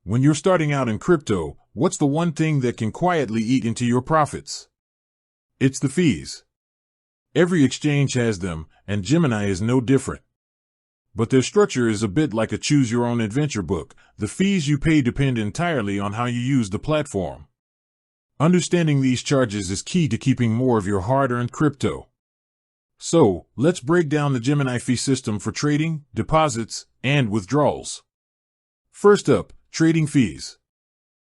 When you're starting out in crypto, what's the one thing that can quietly eat into your profits? It's the fees. Every exchange has them, and Gemini is no different. But their structure is a bit like a choose-your-own-adventure book. The fees you pay depend entirely on how you use the platform. Understanding these charges is key to keeping more of your hard-earned crypto. So, let's break down the Gemini fee system for trading, deposits, and withdrawals. First up, trading fees.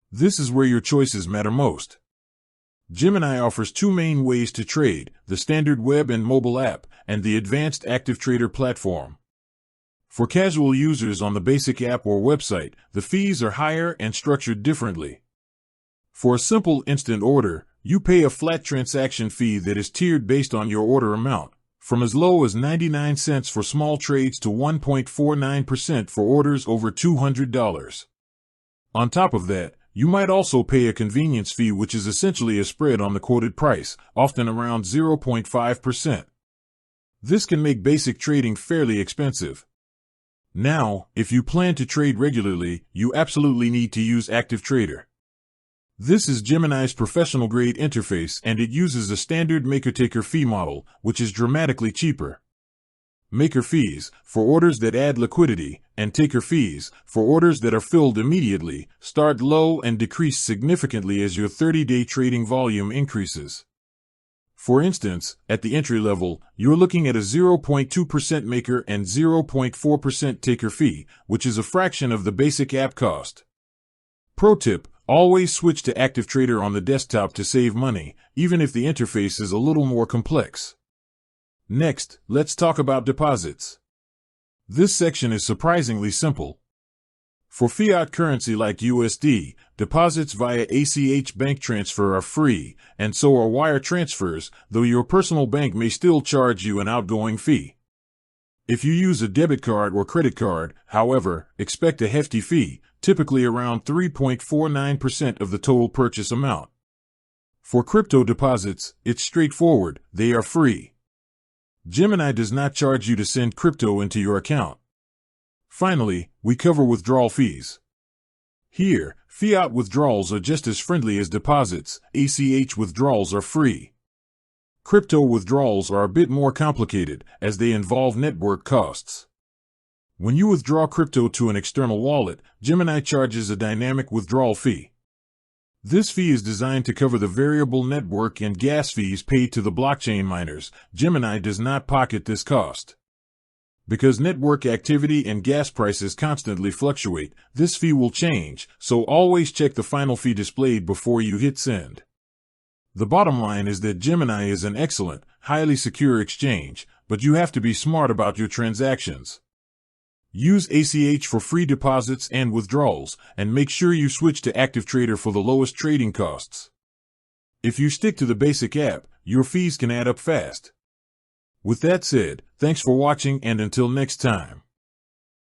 This is where your choices matter most. Gemini offers two main ways to trade: the standard web and mobile app, and the advanced active trader platform. For casual users on the basic app or website, the fees are higher and structured differently. For a simple instant order, you pay a flat transaction fee that is tiered based on your order amount, from as low as 99 cents for small trades to 1.49% for orders over $200. On top of that, you might also pay a convenience fee, which is essentially a spread on the quoted price, often around 0.5%. This can make basic trading fairly expensive. Now, if you plan to trade regularly, you absolutely need to use Active Trader. This is Gemini's professional-grade interface, and it uses a standard maker-taker fee model, which is dramatically cheaper. Maker fees, for orders that add liquidity, and taker fees, for orders that are filled immediately, start low and decrease significantly as your 30-day trading volume increases. For instance, at the entry level, you're looking at a 0.2% maker and 0.4% taker fee, which is a fraction of the basic app cost. Pro tip: always switch to Active Trader on the desktop to save money, even if the interface is a little more complex. Next, let's talk about deposits. This section is surprisingly simple. For fiat currency like USD, deposits via ACH bank transfer are free, and so are wire transfers, though your personal bank may still charge you an outgoing fee. If you use a debit card or credit card, however, expect a hefty fee, typically around 3.49% of the total purchase amount. For crypto deposits, it's straightforward: they are free. Gemini does not charge you to send crypto into your account. Finally, we cover withdrawal fees. Here, fiat withdrawals are just as friendly as deposits. ACH withdrawals are free. Crypto withdrawals are a bit more complicated, as they involve network costs. When you withdraw crypto to an external wallet, Gemini charges a dynamic withdrawal fee. This fee is designed to cover the variable network and gas fees paid to the blockchain miners. Gemini does not pocket this cost. Because network activity and gas prices constantly fluctuate, this fee will change, so always check the final fee displayed before you hit send. The bottom line is that Gemini is an excellent, highly secure exchange, but you have to be smart about your transactions. Use ACH for free deposits and withdrawals, and make sure you switch to Active Trader for the lowest trading costs. If you stick to the basic app, your fees can add up fast. With that said, thanks for watching, and until next time.